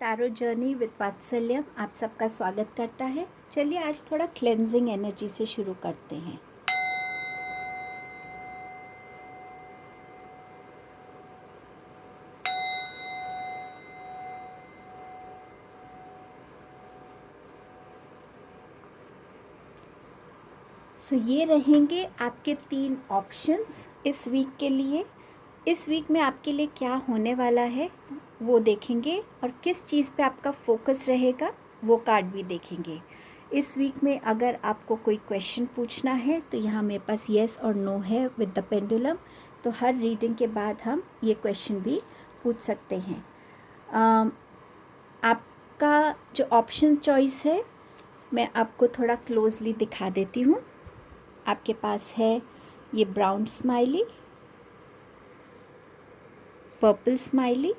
Tarot journey with वात्सल्यम आप सबका स्वागत करता है। चलिए आज थोड़ा क्लेंजिंग एनर्जी से शुरू करते हैं। ये रहेंगे आपके 3 ऑप्शंस इस वीक के लिए। इस वीक में आपके लिए क्या होने वाला है वो देखेंगे और किस चीज़ पे आपका फोकस रहेगा वो कार्ड भी देखेंगे। इस वीक में अगर आपको कोई क्वेश्चन पूछना है तो यहाँ मेरे पास येस और नो है विद द पेंडुलम, तो हर रीडिंग के बाद हम ये क्वेश्चन भी पूछ सकते हैं। आपका जो ऑप्शन चॉइस है मैं आपको थोड़ा क्लोजली दिखा देती हूँ। आपके पास है ये brown smiley, purple smiley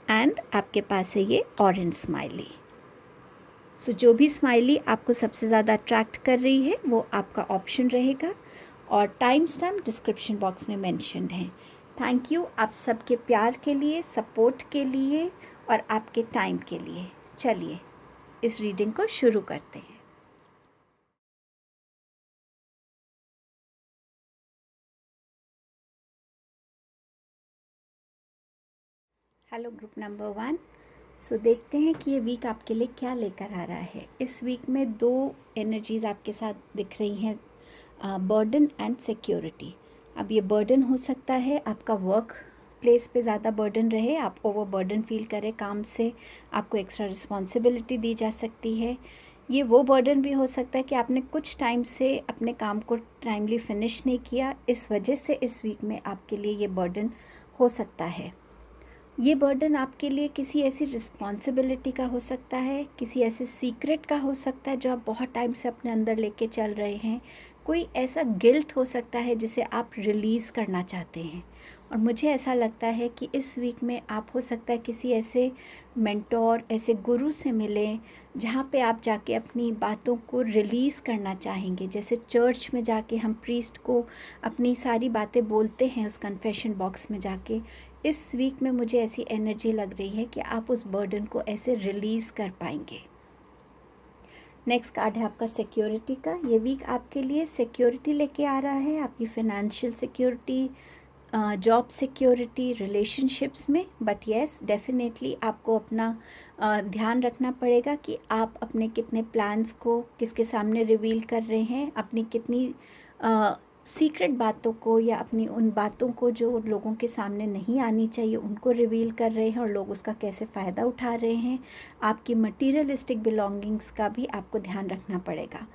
and आपके पास है ये ऑरेंज स्माइली। जो भी स्माइली आपको सबसे ज़्यादा अट्रैक्ट कर रही है वो आपका ऑप्शन रहेगा और टाइम स्टैम्प डिस्क्रिप्शन बॉक्स में मेंशन्ड है। थैंक यू आप सबके प्यार के लिए, सपोर्ट के लिए और आपके टाइम के लिए। चलिए इस रीडिंग को शुरू करते हैं। Hello group number 1। देखते हैं कि ये वीक आपके लिए क्या लेकर आ रहा है। इस वीक में 2 एनर्जीज़ आपके साथ दिख रही हैं, बर्डन एंड सिक्योरिटी। अब ये बर्डन हो सकता है आपका वर्क प्लेस पे ज़्यादा बर्डन रहे, आप ओवर बर्डन फील करें काम से, आपको एक्स्ट्रा रिस्पॉन्सिबिलिटी दी जा सकती है। ये वो बर्डन भी हो सकता है कि आपने कुछ टाइम से अपने काम को टाइमली फिनिश नहीं किया, इस वजह से इस वीक में आपके लिए ये बर्डन हो सकता है। ये बर्डन आपके लिए किसी ऐसी रिस्पॉन्सिबिलिटी का हो सकता है, किसी ऐसे सीक्रेट का हो सकता है जो आप बहुत टाइम से अपने अंदर लेके चल रहे हैं। कोई ऐसा गिल्ट हो सकता है जिसे आप रिलीज़ करना चाहते हैं। और मुझे ऐसा लगता है कि इस वीक में आप हो सकता है किसी ऐसे मेंटोर, ऐसे गुरु से मिलें जहाँ पे आप जाके अपनी बातों को रिलीज़ करना चाहेंगे। जैसे चर्च में जाके हम प्रीस्ट को अपनी सारी बातें बोलते हैं उस कन्फेशन बॉक्स में जाके, इस वीक में मुझे ऐसी एनर्जी लग रही है कि आप उस बर्डन को ऐसे रिलीज़ कर पाएंगे। नेक्स्ट कार्ड है आपका सिक्योरिटी का। ये वीक आपके लिए सिक्योरिटी लेके आ रहा है, आपकी financial security, job security, relationships में। बट येस, डेफिनेटली आपको अपना ध्यान रखना पड़ेगा कि आप अपने कितने प्लान्स को किसके सामने रिवील कर रहे हैं, अपनी कितनी सीक्रेट बातों को या अपनी उन बातों को जो लोगों के सामने नहीं आनी चाहिए उनको रिवील कर रहे हैं और लोग उसका कैसे फ़ायदा उठा रहे हैं। आपकी मटीरियलिस्टिक बिलोंगिंग्स का भी आपको ध्यान रखना पड़ेगा।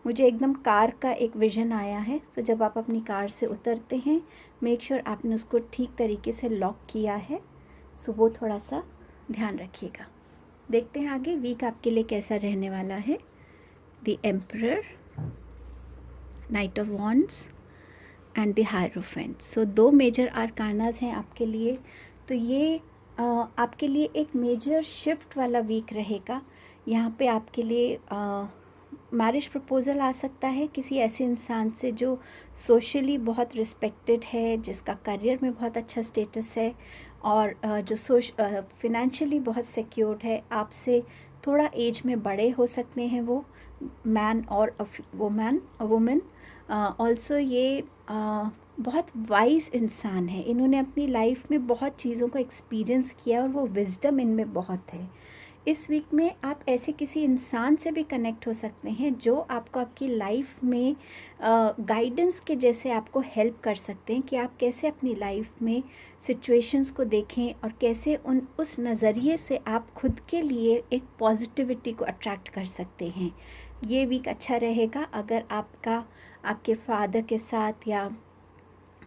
मुझे एकदम कार का एक विज़न आया है। जब आप अपनी कार से उतरते हैं, मेक श्योर आपने उसको ठीक तरीके से लॉक किया है। वो थोड़ा सा ध्यान रखिएगा। देखते हैं आगे वीक आपके लिए कैसा रहने वाला है। The emperor, knight of wands and the hierophant. 2 major arcanas हैं आपके लिए। तो ये आपके लिए एक मेजर शिफ्ट वाला वीक रहेगा। यहाँ पे आपके लिए मैरिज प्रपोज़ल आ सकता है किसी ऐसे इंसान से जो सोशली बहुत रिस्पेक्टेड है, जिसका करियर में बहुत अच्छा स्टेटस है और जो फिनेंशियली बहुत सिक्योर्ड है। आपसे थोड़ा एज में बड़े हो सकते हैं वो मैन और वुमेन। ऑल्सो ये बहुत वाइज इंसान है। इन्होंने अपनी लाइफ में बहुत चीज़ों को एक्सपीरियंस किया और वो विजडम इनमें बहुत है। इस वीक में आप ऐसे किसी इंसान से भी कनेक्ट हो सकते हैं जो आपको आपकी लाइफ में गाइडेंस के जैसे आपको हेल्प कर सकते हैं कि आप कैसे अपनी लाइफ में सिचुएशंस को देखें और कैसे उस नज़रिए से आप खुद के लिए एक पॉजिटिविटी को अट्रैक्ट कर सकते हैं। ये वीक अच्छा रहेगा अगर आपके फादर के साथ या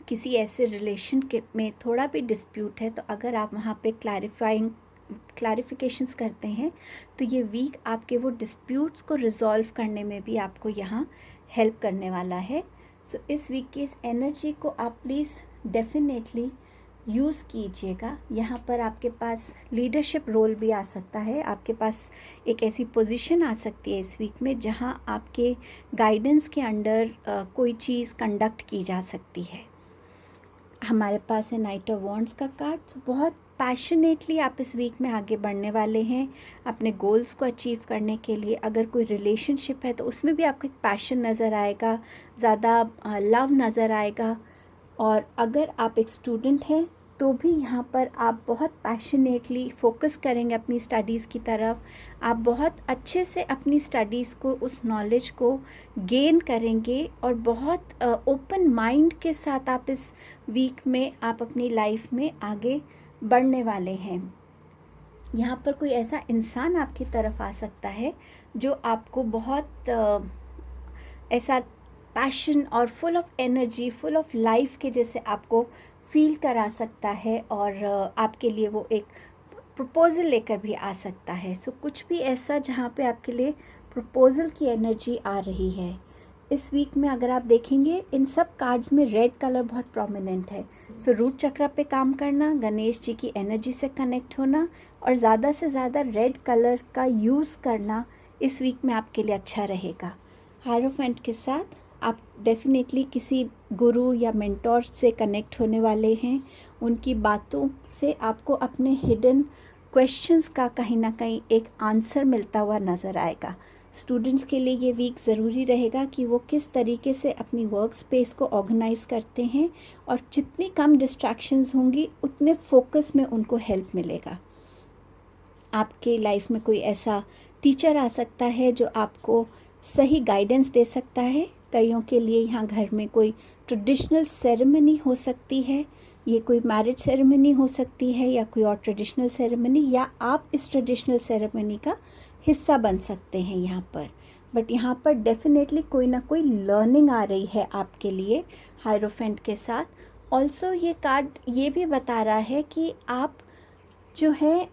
किसी ऐसे रिलेशन के में थोड़ा भी डिस्प्यूट है, तो अगर आप वहाँ पे क्लैरिफिकेशंस करते हैं तो ये वीक आपके वो डिस्प्यूट्स को रिजॉल्व करने में भी आपको यहाँ हेल्प करने वाला है। इस वीक की इस एनर्जी को आप प्लीज़ डेफिनेटली यूज़ कीजिएगा। यहाँ पर आपके पास लीडरशिप रोल भी आ सकता है। आपके पास एक ऐसी पोजीशन आ सकती है इस वीक में जहाँ आपके गाइडेंस के अंडर कोई चीज़ कंडक्ट की जा सकती है। हमारे पास है नाइट ऑफ वॉन्ड्स का कार्ड। बहुत पैशनेटली आप इस वीक में आगे बढ़ने वाले हैं अपने गोल्स को अचीव करने के लिए। अगर कोई रिलेशनशिप है तो उसमें भी आपको एक पैशन नज़र आएगा, ज़्यादा लव नज़र आएगा। और अगर आप एक स्टूडेंट हैं तो भी यहाँ पर आप बहुत पैशनेटली फोकस करेंगे अपनी स्टडीज़ की तरफ। आप बहुत अच्छे से अपनी स्टडीज़ को, उस नॉलेज को गेन करेंगे और बहुत ओपन माइंड के साथ आप इस वीक में आप अपनी लाइफ में आगे बढ़ने वाले हैं। यहाँ पर कोई ऐसा इंसान आपकी तरफ आ सकता है जो आपको बहुत ऐसा पैशन और full of energy, full of life के जैसे आपको फील करा सकता है, और आपके लिए वो एक प्रपोज़ल लेकर भी आ सकता है। सो कुछ भी ऐसा जहाँ पे आपके लिए प्रपोज़ल की एनर्जी आ रही है। इस वीक में अगर आप देखेंगे इन सब कार्ड्स में रेड कलर बहुत प्रोमिनेंट है। सो रूट चक्र पे काम करना, गणेश जी की एनर्जी से कनेक्ट होना और ज़्यादा से ज़्यादा रेड कलर का यूज़ करना इस वीक में आपके लिए अच्छा रहेगा। हायरोफेंट के साथ आप डेफिनेटली किसी गुरु या मेंटोर से कनेक्ट होने वाले हैं। उनकी बातों से आपको अपने हिडन क्वेश्चंस का कहीं ना कहीं एक आंसर मिलता हुआ नज़र आएगा। स्टूडेंट्स के लिए ये वीक ज़रूरी रहेगा कि वो किस तरीके से अपनी वर्क स्पेस को ऑर्गेनाइज़ करते हैं, और जितनी कम डिस्ट्रैक्शंस होंगी उतने फोकस में उनको हेल्प मिलेगा। आपके लाइफ में कोई ऐसा टीचर आ सकता है जो आपको सही गाइडेंस दे सकता है। कईयों के लिए यहाँ घर में कोई ट्रेडिशनल सेरेमनी हो सकती है, ये कोई मैरिज सेरेमनी हो सकती है या कोई और ट्रेडिशनल सेरेमनी, या आप इस ट्रेडिशनल सेरेमनी का हिस्सा बन सकते हैं यहाँ पर। बट यहाँ पर डेफिनेटली कोई ना कोई लर्निंग आ रही है आपके लिए हायरोफेंट के साथ। ऑल्सो ये कार्ड ये भी बता रहा है कि आप जो है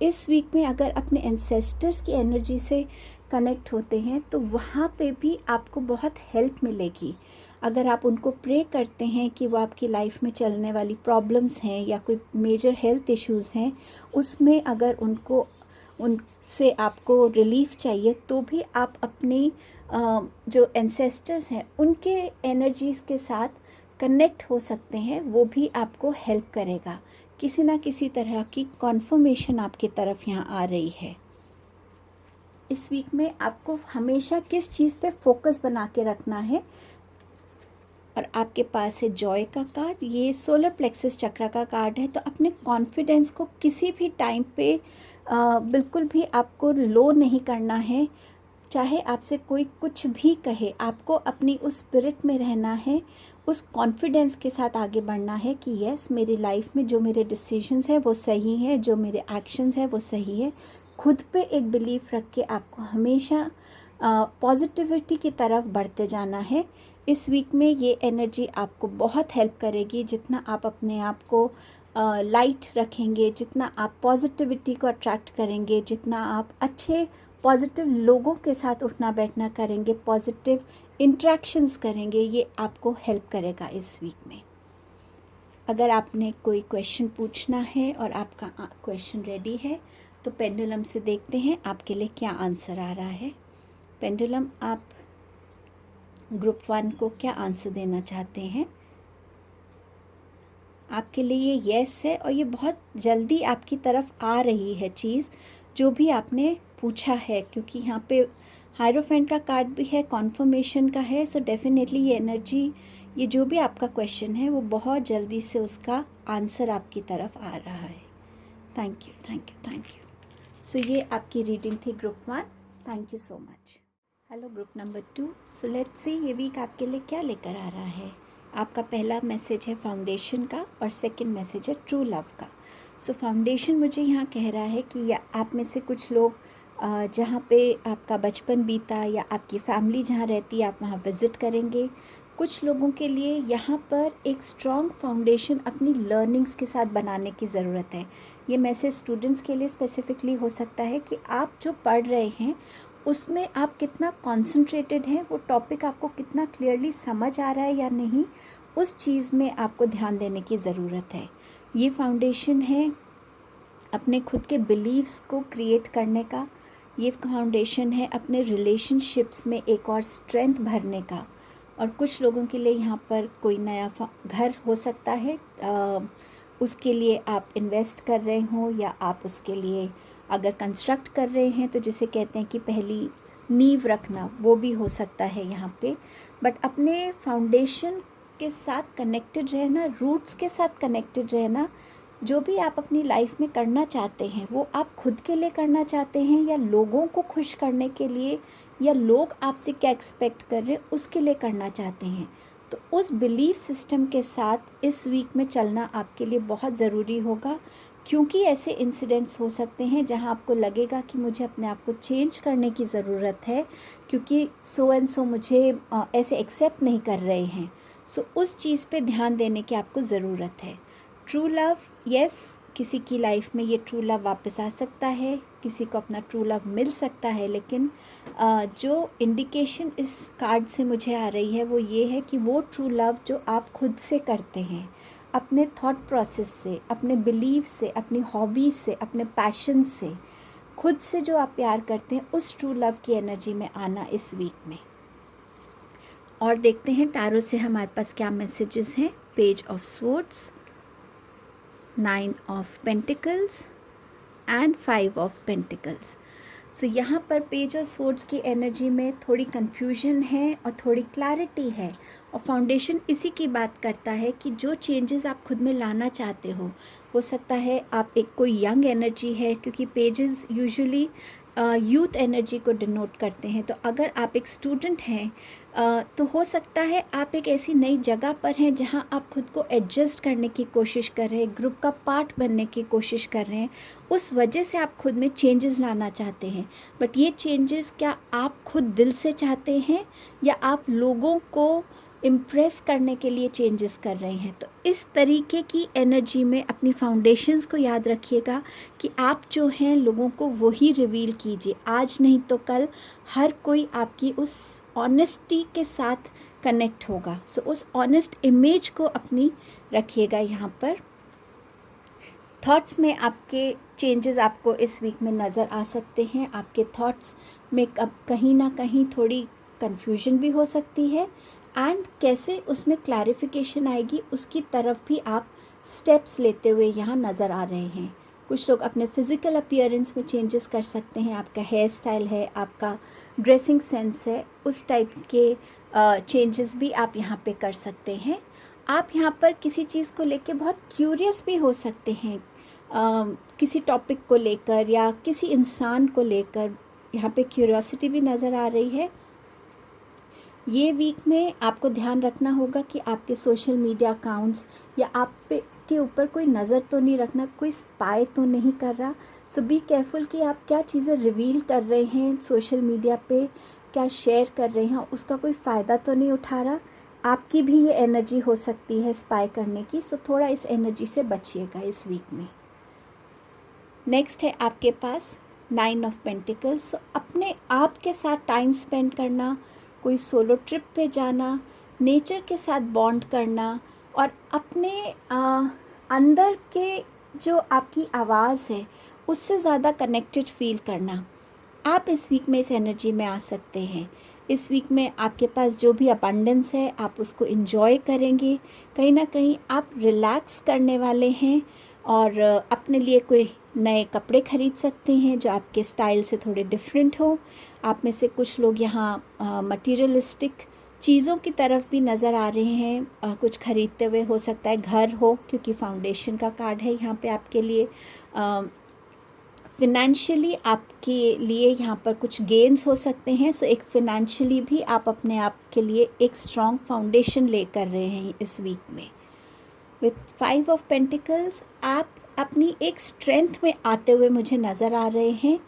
इस वीक में अगर अपने एंसेस्टर्स की एनर्जी से कनेक्ट होते हैं तो वहाँ पे भी आपको बहुत हेल्प मिलेगी। अगर आप उनको प्रे करते हैं कि वो आपकी लाइफ में चलने वाली प्रॉब्लम्स हैं या कोई मेजर हेल्थ इश्यूज़ हैं, उसमें अगर उनसे आपको रिलीफ चाहिए तो भी आप अपनी जो एंसेस्टर्स हैं उनके एनर्जीज़ के साथ कनेक्ट हो सकते हैं। वो भी आपको हेल्प करेगा। किसी ना किसी तरह की कॉन्फर्मेशन आपकी तरफ यहाँ आ रही है। इस वीक में आपको हमेशा किस चीज़ पे फोकस बना के रखना है। और आपके पास है जॉय का कार्ड, ये सोलर प्लेक्सस चक्र का कार्ड है। तो अपने कॉन्फिडेंस को किसी भी टाइम पे बिल्कुल भी आपको लो नहीं करना है। चाहे आपसे कोई कुछ भी कहे, आपको अपनी उस स्पिरिट में रहना है, उस कॉन्फिडेंस के साथ आगे बढ़ना है कि यस, मेरी लाइफ में जो मेरे डिसीजंस हैं वो सही हैं, जो मेरे एक्शंस हैं वो सही है। खुद पे एक बिलीफ रख के आपको हमेशा पॉजिटिविटी की तरफ बढ़ते जाना है। इस वीक में ये एनर्जी आपको बहुत हेल्प करेगी। जितना आप अपने आप को लाइट रखेंगे, जितना आप पॉजिटिविटी को अट्रैक्ट करेंगे, जितना आप अच्छे पॉजिटिव लोगों के साथ उठना बैठना करेंगे, पॉजिटिव इंट्रैक्शंस करेंगे, ये आपको हेल्प करेगा इस वीक में। अगर आपने कोई क्वेश्चन पूछना है और आपका क्वेश्चन रेडी है तो पेंडुलम से देखते हैं आपके लिए क्या आंसर आ रहा है। पेंडुलम, आप ग्रुप 1 को क्या आंसर देना चाहते हैं? आपके लिए ये यस है और ये बहुत जल्दी आपकी तरफ आ रही है चीज़ जो भी आपने पूछा है, क्योंकि यहाँ पे हायरोफेंट का कार्ड भी है, कॉन्फर्मेशन का है। सो डेफिनेटली ये एनर्जी, ये जो भी आपका क्वेश्चन है वो बहुत जल्दी से उसका आंसर आपकी तरफ आ रहा है। Thank you, thank you, thank you. So ये आपकी रीडिंग थी group 1। Thank you so much. Hello group number 2। So let's see ये वीक आपके लिए क्या लेकर आ रहा है। आपका पहला मैसेज है फाउंडेशन का और सेकंड मैसेज है ट्रू लव का। सो फाउंडेशन मुझे यहाँ कह रहा है कि या आप में से कुछ लोग जहाँ पे आपका बचपन बीता या आपकी फैमिली जहाँ रहती है आप वहाँ विज़िट करेंगे। कुछ लोगों के लिए यहाँ पर एक स्ट्रॉन्ग फाउंडेशन अपनी लर्निंग्स के साथ बनाने की ज़रूरत है। ये मैसेज स्टूडेंट्स के लिए स्पेसिफिकली हो सकता है कि आप जो पढ़ रहे हैं उसमें आप कितना कॉन्सेंट्रेटेड हैं, वो टॉपिक आपको कितना क्लियरली समझ आ रहा है या नहीं, उस चीज़ में आपको ध्यान देने की ज़रूरत है। ये फाउंडेशन है अपने खुद के बिलीव्स को क्रिएट करने का। ये फाउंडेशन है अपने रिलेशनशिप्स में एक और स्ट्रेंथ भरने का। और कुछ लोगों के लिए यहाँ पर कोई नया घर हो सकता है, उसके लिए आप इन्वेस्ट कर रहे हो या आप उसके लिए अगर कंस्ट्रक्ट कर रहे हैं तो जिसे कहते हैं कि पहली नींव रखना, वो भी हो सकता है यहाँ पे। बट अपने फाउंडेशन के साथ कनेक्टेड रहना, रूट्स के साथ कनेक्टेड रहना, जो भी आप अपनी लाइफ में करना चाहते हैं वो आप खुद के लिए करना चाहते हैं या लोगों को खुश करने के लिए, या लोग आपसे क्या एक्सपेक्ट कर रहे हैं उसके लिए करना चाहते हैं, तो उस बिलीफ सिस्टम के साथ इस वीक में चलना आपके लिए बहुत ज़रूरी होगा। क्योंकि ऐसे इंसिडेंट्स हो सकते हैं जहां आपको लगेगा कि मुझे अपने आप को चेंज करने की ज़रूरत है, क्योंकि सो एंड सो मुझे ऐसे एक्सेप्ट नहीं कर रहे हैं। सो उस चीज़ पे ध्यान देने की आपको ज़रूरत है। ट्रू लव, यस, किसी की लाइफ में ये ट्रू लव वापस आ सकता है, किसी को अपना ट्रू लव मिल सकता है, लेकिन जो इंडिकेशन इस कार्ड से मुझे आ रही है वो ये है कि वो ट्रू लव जो आप खुद से करते हैं, अपने थॉट प्रोसेस से, अपने बिलीव से, अपनी हॉबीज़ से, अपने पैशन से, खुद से जो आप प्यार करते हैं, उस ट्रू लव की एनर्जी में आना इस वीक में। और देखते हैं टैरो से हमारे पास क्या मैसेजेस हैं। Page of swords, 9 of pentacles and 5 of pentacles. So यहाँ पर पेज ऑफ स्वॉर्ड्स की एनर्जी में थोड़ी कन्फ्यूजन है और थोड़ी क्लैरिटी है, और फाउंडेशन इसी की बात करता है कि जो चेंजेस आप खुद में लाना चाहते हो सकता है आप एक कोई यंग एनर्जी है, क्योंकि पेजेस यूजुअली यूथ एनर्जी को डिनोट करते हैं। तो अगर आप एक स्टूडेंट हैं तो हो सकता है आप एक ऐसी नई जगह पर हैं जहां आप खुद को एडजस्ट करने की कोशिश कर रहे हैं, ग्रुप का पार्ट बनने की कोशिश कर रहे हैं, उस वजह से आप खुद में चेंजेस लाना चाहते हैं। बट ये चेंजेस क्या आप खुद दिल से चाहते हैं या आप लोगों को इम्प्रेस करने के लिए चेंजेस कर रहे हैं? तो इस तरीके की एनर्जी में अपनी फाउंडेशंस को याद रखिएगा कि आप जो हैं लोगों को वही रिवील कीजिए। आज नहीं तो कल हर कोई आपकी उस ऑनेस्टी के साथ कनेक्ट होगा। सो उस ऑनेस्ट इमेज को अपनी रखिएगा यहाँ पर। थॉट्स में आपके चेंजेस आपको इस वीक में नज़र आ सकते हैं। आपके थॉट्स में अब कहीं ना कहीं थोड़ी कन्फ्यूजन भी हो सकती है, एंड कैसे उसमें क्लैरिफिकेशन आएगी उसकी तरफ भी आप स्टेप्स लेते हुए यहाँ नज़र आ रहे हैं। कुछ लोग अपने फिज़िकल अपीयरेंस में चेंजेस कर सकते हैं, आपका हेयर स्टाइल है, आपका ड्रेसिंग सेंस है, उस टाइप के चेंजेस भी आप यहाँ पे कर सकते हैं। आप यहाँ पर किसी चीज़ को लेके बहुत क्यूरियस भी हो सकते हैं, किसी टॉपिक को लेकर या किसी इंसान को लेकर यहाँ पे क्यूरियोसिटी भी नज़र आ रही है। ये वीक में आपको ध्यान रखना होगा कि आपके सोशल मीडिया अकाउंट्स या आप पे के ऊपर कोई नज़र तो नहीं रखना, कोई स्पाई तो नहीं कर रहा। सो बी केयरफुल कि आप क्या चीज़ें रिवील कर रहे हैं सोशल मीडिया पे, क्या शेयर कर रहे हैं, उसका कोई फ़ायदा तो नहीं उठा रहा। आपकी भी ये एनर्जी हो सकती है स्पाई करने की। सो थोड़ा इस एनर्जी से बचिएगा इस वीक में। नेक्स्ट है आपके पास 9 ऑफ पेंटिकल्स। सो अपने आप के साथ टाइम स्पेंड करना, कोई सोलो ट्रिप पे जाना, नेचर के साथ बॉन्ड करना, और अपने अंदर के जो आपकी आवाज़ है उससे ज़्यादा कनेक्टेड फील करना, आप इस वीक में इस एनर्जी में आ सकते हैं। इस वीक में आपके पास जो भी अबंडेंस है आप उसको एंजॉय करेंगे। कहीं ना कहीं आप रिलैक्स करने वाले हैं और अपने लिए कोई नए कपड़े खरीद सकते हैं जो आपके स्टाइल से थोड़े डिफरेंट हो। आप में से कुछ लोग यहाँ मटीरियलिस्टिक चीज़ों की तरफ भी नज़र आ रहे हैं, कुछ ख़रीदते हुए। हो सकता है घर हो, क्योंकि फाउंडेशन का कार्ड है यहाँ पे आपके लिए। फिनेंशियली आपके लिए यहाँ पर कुछ गेन्स हो सकते हैं। सो एक फिनेंशियली भी आप अपने आप के लिए एक स्ट्रॉन्ग फाउंडेशन ले कर रहे हैं इस वीक में। विथ 5 ऑफ पेंटिकल्स आप अपनी एक स्ट्रेंथ में आते हुए मुझे नज़र आ रहे हैं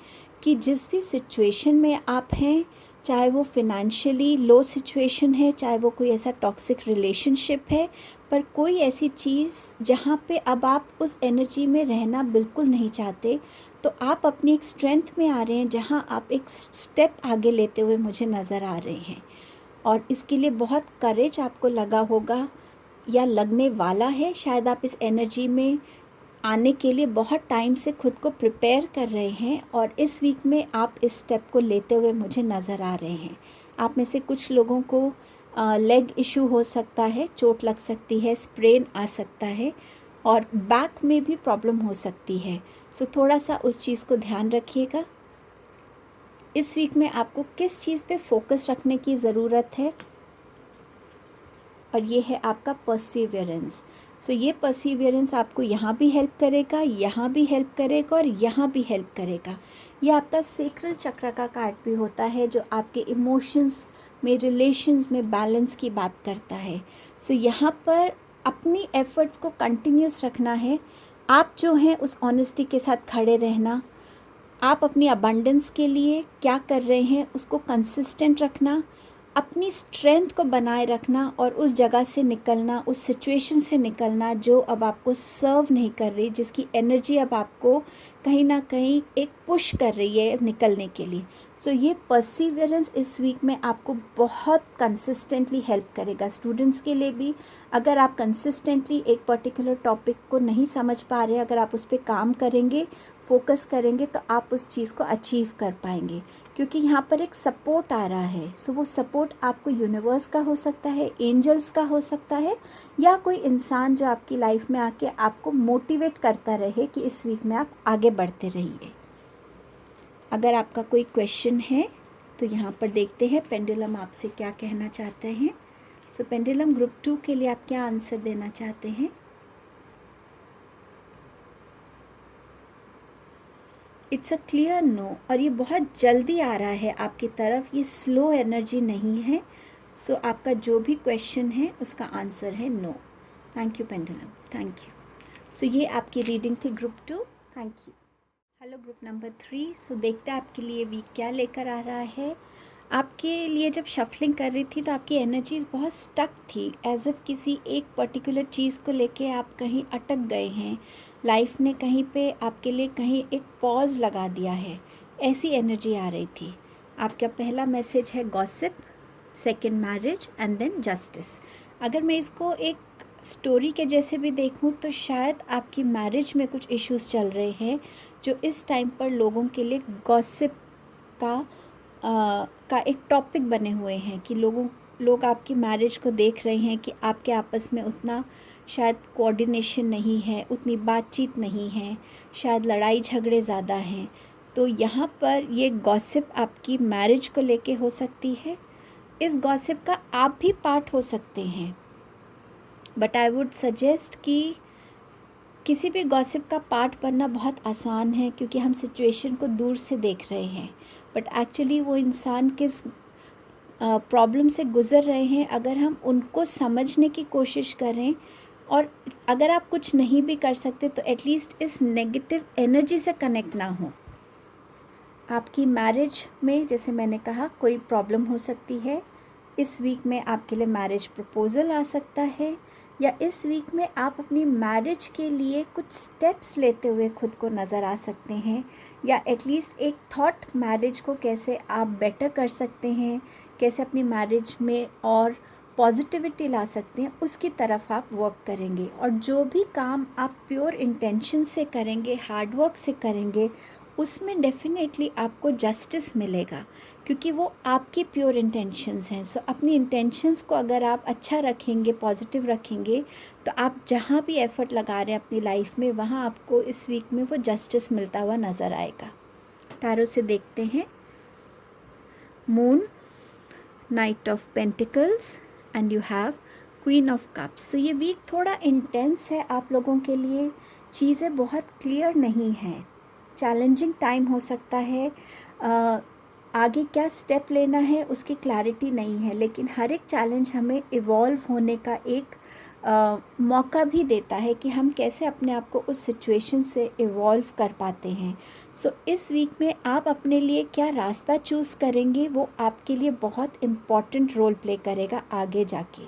कि जिस भी सिचुएशन में आप हैं, चाहे वो फिनेंशियली लो सिचुएशन है, चाहे वो कोई ऐसा टॉक्सिक रिलेशनशिप है, पर कोई ऐसी चीज़ जहाँ पे अब आप उस एनर्जी में रहना बिल्कुल नहीं चाहते, तो आप अपनी एक स्ट्रेंथ में आ रहे हैं जहाँ आप एक स्टेप आगे लेते हुए मुझे नज़र आ रहे हैं। और इसके लिए बहुत करेज आपको लगा होगा या लगने वाला है। शायद आप इस एनर्जी में आने के लिए बहुत टाइम से खुद को प्रिपेयर कर रहे हैं, और इस वीक में आप इस स्टेप को लेते हुए मुझे नज़र आ रहे हैं। आप में से कुछ लोगों को लेग इशू हो सकता है, चोट लग सकती है, स्प्रेन आ सकता है, और बैक में भी प्रॉब्लम हो सकती है। सो थोड़ा सा उस चीज़ को ध्यान रखिएगा। इस वीक में आपको किस चीज़ पे फोकस रखने की ज़रूरत है, और ये है आपका परसिवियरेंस। सो ये परसिवियरेंस आपको यहाँ भी हेल्प करेगा, यहाँ भी हेल्प करेगा और यहाँ भी हेल्प करेगा। ये आपका सेक्रल चक्र का कार्ड भी होता है, जो आपके इमोशंस में, रिलेशंस में बैलेंस की बात करता है। सो यहाँ पर अपनी एफर्ट्स को कंटिन्यूस रखना है। आप जो हैं उस ऑनेस्टी के साथ खड़े रहना। आप अपनी अबंडेंस के लिए क्या कर रहे हैं उसको कंसिस्टेंट रखना, अपनी स्ट्रेंथ को बनाए रखना और उस जगह से निकलना, उस सिचुएशन से निकलना जो अब आपको सर्व नहीं कर रही, जिसकी एनर्जी अब आपको कहीं ना कहीं एक पुश कर रही है निकलने के लिए। सो ये परसिवियरेंस इस वीक में आपको बहुत कंसिस्टेंटली हेल्प करेगा। स्टूडेंट्स के लिए भी, अगर आप कंसिस्टेंटली एक पर्टिकुलर टॉपिक को नहीं समझ पा रहे, अगर आप उस पर काम करेंगे, फोकस करेंगे, तो आप उस चीज़ को अचीव कर पाएंगे, क्योंकि यहाँ पर एक सपोर्ट आ रहा है। सो वो सपोर्ट आपको यूनिवर्स का हो सकता है, एंजल्स का हो सकता है, या कोई इंसान जो आपकी लाइफ में आके आपको मोटिवेट करता रहे कि इस वीक में आप आगे बढ़ते रहिए। अगर आपका कोई क्वेश्चन है तो यहाँ पर देखते हैं पेंडुलम आपसे क्या कहना चाहते हैं। सो पेंडुलम ग्रुप 2 के लिए आप क्या आंसर देना चाहते हैं? इट्स अ क्लियर नो, और ये बहुत जल्दी आ रहा है आपकी तरफ, ये स्लो एनर्जी नहीं है। सो आपका जो भी क्वेश्चन है उसका आंसर है no. Thank you pendulum, thank you. So ये आपकी रीडिंग थी group 2। Thank you. Hello group number 3। So देखते हैं आपके लिए वीक क्या लेकर आ रहा है। आपके लिए जब शफलिंग कर रही थी तो आपकी एनर्जीज बहुत स्टक थी, एज इफ़ किसी एक पर्टिकुलर चीज़ को लेके आप कहीं अटक गए हैं। लाइफ ने कहीं पे आपके लिए कहीं एक पॉज लगा दिया है, ऐसी एनर्जी आ रही थी। आपका पहला मैसेज है gossip, second marriage and then justice. अगर मैं इसको एक स्टोरी के जैसे भी देखूं तो शायद आपकी मैरिज में कुछ इश्यूज चल रहे हैं, जो इस टाइम पर लोगों के लिए गॉसिप का एक टॉपिक बने हुए हैं, कि लोग आपकी मैरिज को देख रहे हैं कि आपके आपस में उतना शायद कोऑर्डिनेशन नहीं है, उतनी बातचीत नहीं है, शायद लड़ाई झगड़े ज़्यादा हैं। तो यहाँ पर ये गॉसिप आपकी मैरिज को लेके हो सकती है। इस गॉसिप का आप भी पार्ट हो सकते हैं, बट आई वुड सजेस्ट कि किसी भी गॉसिप का पार्ट बनना बहुत आसान है, क्योंकि हम सिचुएशन को दूर से देख रहे हैं, बट एक्चुअली वो इंसान किस प्रॉब्लम से गुज़र रहे हैं, अगर हम उनको समझने की कोशिश करें, और अगर आप कुछ नहीं भी कर सकते तो एटलीस्ट इस नेगेटिव एनर्जी से कनेक्ट ना हो। आपकी मैरिज में, जैसे मैंने कहा, कोई प्रॉब्लम हो सकती है। इस वीक में आपके लिए मैरिज प्रपोज़ल आ सकता है, या इस वीक में आप अपनी मैरिज के लिए कुछ स्टेप्स लेते हुए खुद को नज़र आ सकते हैं, या एटलीस्ट एक थॉट मैरिज को कैसे आप बेटर कर सकते हैं, कैसे अपनी मैरिज में और पॉजिटिविटी ला सकते हैं, उसकी तरफ आप वर्क करेंगे। और जो भी काम आप प्योर इंटेंशन से करेंगे, हार्डवर्क से करेंगे, उसमें डेफिनेटली आपको जस्टिस मिलेगा, क्योंकि वो आपकी प्योर इंटेंशंस हैं। सो अपनी इंटेंशंस को अगर आप अच्छा रखेंगे, पॉजिटिव रखेंगे, तो आप जहाँ भी एफ़र्ट लगा रहे हैं अपनी लाइफ में, वहाँ आपको इस वीक में वो जस्टिस मिलता हुआ नज़र आएगा। टैरो से देखते हैं moon, knight of pentacles and you have queen of cups. So ये वीक थोड़ा इंटेंस है आप लोगों के लिए, चीज़ें बहुत क्लियर नहीं हैं, चैलेंजिंग टाइम हो सकता है। आगे क्या स्टेप लेना है उसकी क्लैरिटी नहीं है, लेकिन हर एक चैलेंज हमें इवॉल्व होने का एक मौका भी देता है कि हम कैसे अपने आप को उस सिचुएशन से इवॉल्व कर पाते हैं। सो इस वीक में आप अपने लिए क्या रास्ता चूज़ करेंगे, वो आपके लिए बहुत इम्पॉर्टेंट रोल प्ले करेगा आगे जाके।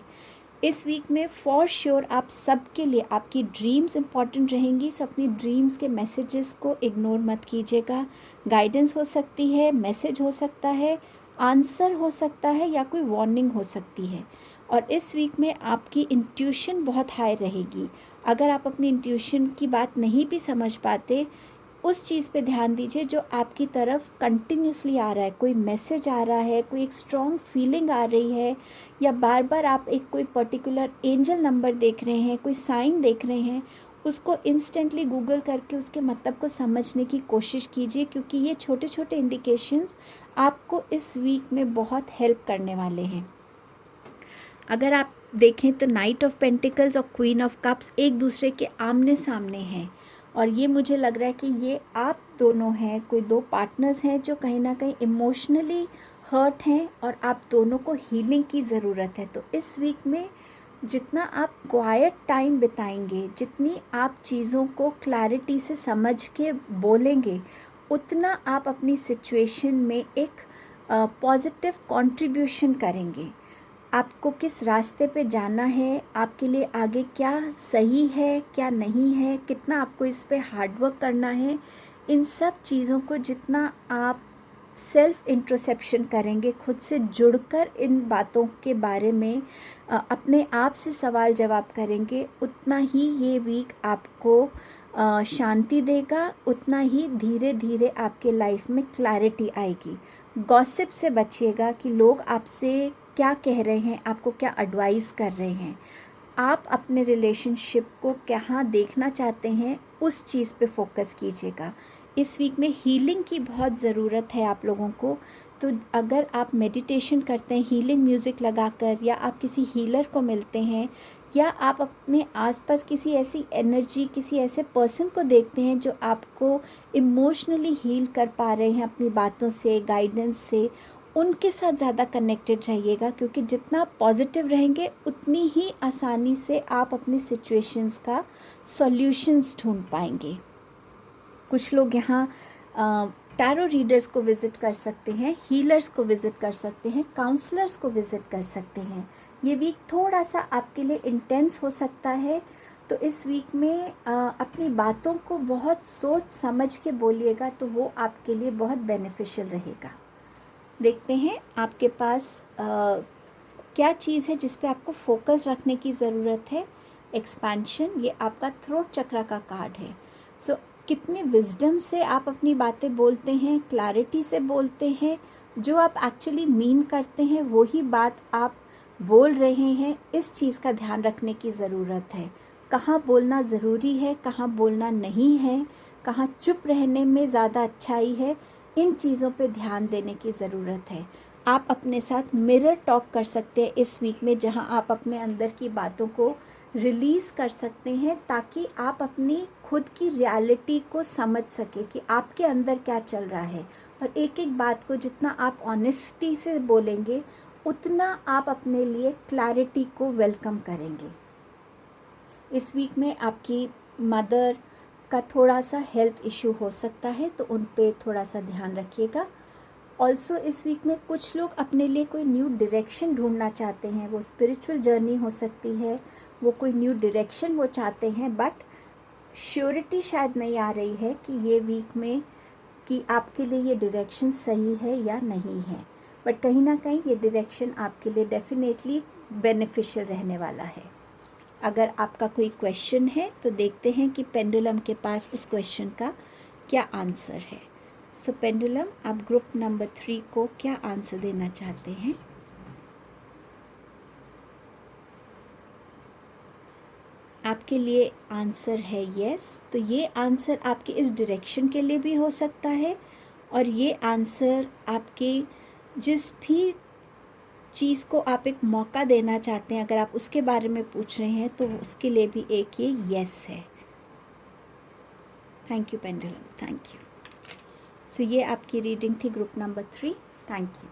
इस वीक में फॉर श्योर आप सबके लिए आपकी ड्रीम्स इम्पॉर्टेंट रहेंगी। सो अपनी ड्रीम्स के मैसेजेस को इग्नोर मत कीजिएगा। गाइडेंस हो सकती है, मैसेज हो सकता है, आंसर हो सकता है, या कोई वार्निंग हो सकती है। और इस वीक में आपकी इंट्यूशन बहुत हाई रहेगी। अगर आप अपनी इंट्यूशन की बात नहीं भी समझ पाते, उस चीज़ पे ध्यान दीजिए जो आपकी तरफ कंटिन्यूसली आ रहा है। कोई मैसेज आ रहा है, कोई एक स्ट्रॉन्ग फीलिंग आ रही है, या बार बार आप एक कोई पर्टिकुलर एंजल नंबर देख रहे हैं, कोई साइन देख रहे हैं, उसको इंस्टेंटली गूगल करके उसके मतलब को समझने की कोशिश कीजिए, क्योंकि ये छोटे छोटे इंडिकेशंस आपको इस वीक में बहुत हेल्प करने वाले हैं। अगर आप देखें तो नाइट ऑफ पेंटिकल्स और क्वीन ऑफ कप्स एक दूसरे के आमने सामने हैं, और ये मुझे लग रहा है कि ये आप दोनों हैं, कोई दो पार्टनर्स हैं जो कहीं ना कहीं इमोशनली हर्ट हैं और आप दोनों को हीलिंग की ज़रूरत है। तो इस वीक में जितना आप क्वाइट टाइम बिताएंगे, जितनी आप चीज़ों को क्लैरिटी से समझ के बोलेंगे, उतना आप अपनी सिचुएशन में एक पॉजिटिव कंट्रीब्यूशन करेंगे। आपको किस रास्ते पे जाना है, आपके लिए आगे क्या सही है क्या नहीं है, कितना आपको इस पे हार्डवर्क करना है, इन सब चीज़ों को जितना आप सेल्फ इंट्रोस्पेक्शन करेंगे, खुद से जुड़कर इन बातों के बारे में अपने आप से सवाल जवाब करेंगे, उतना ही ये वीक आपको शांति देगा, उतना ही धीरे धीरे आपके लाइफ में क्लैरिटी आएगी। गॉसिप से बचिएगा कि लोग आपसे क्या कह रहे हैं, आपको क्या एडवाइस कर रहे हैं। आप अपने रिलेशनशिप को कहाँ देखना चाहते हैं, उस चीज़ पे फोकस कीजिएगा। इस वीक में हीलिंग की बहुत ज़रूरत है आप लोगों को। तो अगर आप मेडिटेशन करते हैं हीलिंग म्यूज़िक लगाकर, या आप किसी हीलर को मिलते हैं, या आप अपने आसपास किसी ऐसी एनर्जी, किसी ऐसे पर्सन को देखते हैं जो आपको इमोशनली हील कर पा रहे हैं अपनी बातों से, गाइडेंस से, उनके साथ ज़्यादा कनेक्टेड रहिएगा, क्योंकि जितना आप पॉजिटिव रहेंगे उतनी ही आसानी से आप अपनी सिचुएशंस का सॉल्यूशंस ढूंढ पाएंगे। कुछ लोग यहाँ टैरो रीडर्स को विज़िट कर सकते हैं, हीलर्स को विज़िट कर सकते हैं, काउंसलर्स को विज़िट कर सकते हैं। ये वीक थोड़ा सा आपके लिए इंटेंस हो सकता है, तो इस वीक में अपनी बातों को बहुत सोच समझ के बोलिएगा, तो वो आपके लिए बहुत बेनिफिशियल रहेगा। देखते हैं आपके पास क्या चीज़ है जिस पे आपको फोकस रखने की ज़रूरत है। एक्सपेंशन, ये आपका थ्रोट चक्र का कार्ड है। सो कितने विजडम से आप अपनी बातें बोलते हैं, क्लैरिटी से बोलते हैं, जो आप एक्चुअली मीन करते हैं वही बात आप बोल रहे हैं, इस चीज़ का ध्यान रखने की ज़रूरत है। कहाँ बोलना ज़रूरी है, कहाँ बोलना नहीं है, कहाँ चुप रहने में ज़्यादा अच्छाई है, इन चीज़ों पे ध्यान देने की ज़रूरत है। आप अपने साथ मिरर टॉक कर सकते हैं इस वीक में, जहां आप अपने अंदर की बातों को रिलीज़ कर सकते हैं, ताकि आप अपनी खुद की रियलिटी को समझ सके कि आपके अंदर क्या चल रहा है। और एक एक बात को जितना आप ऑनेस्टी से बोलेंगे, उतना आप अपने लिए क्लैरिटी को वेलकम करेंगे। इस वीक में आपकी मदर का थोड़ा सा हेल्थ इशू हो सकता है, तो उन पे थोड़ा सा ध्यान रखिएगा। ऑल्सो इस वीक में कुछ लोग अपने लिए कोई न्यू डायरेक्शन ढूंढना चाहते हैं, वो स्पिरिचुअल जर्नी हो सकती है, वो कोई न्यू डायरेक्शन वो चाहते हैं, बट श्योरिटी शायद नहीं आ रही है कि ये वीक में कि आपके लिए ये डायरेक्शन सही है या नहीं है, बट कहीं ना कहीं ये डायरेक्शन आपके लिए डेफिनेटली बेनिफिशियल रहने वाला है। अगर आपका कोई क्वेश्चन है तो देखते हैं कि पेंडुलम के पास उस क्वेश्चन का क्या आंसर है। सो पेंडुलम, आप ग्रुप नंबर 3 को क्या आंसर देना चाहते हैं? आपके लिए आंसर है यस। तो ये आंसर आपके इस डायरेक्शन के लिए भी हो सकता है, और ये आंसर आपके जिस भी चीज़ को आप एक मौका देना चाहते हैं, अगर आप उसके बारे में पूछ रहे हैं, तो उसके लिए भी एक ये यस है। Thank you pendulum, thank you. So ये आपकी रीडिंग थी ग्रुप नंबर 3। Thank you.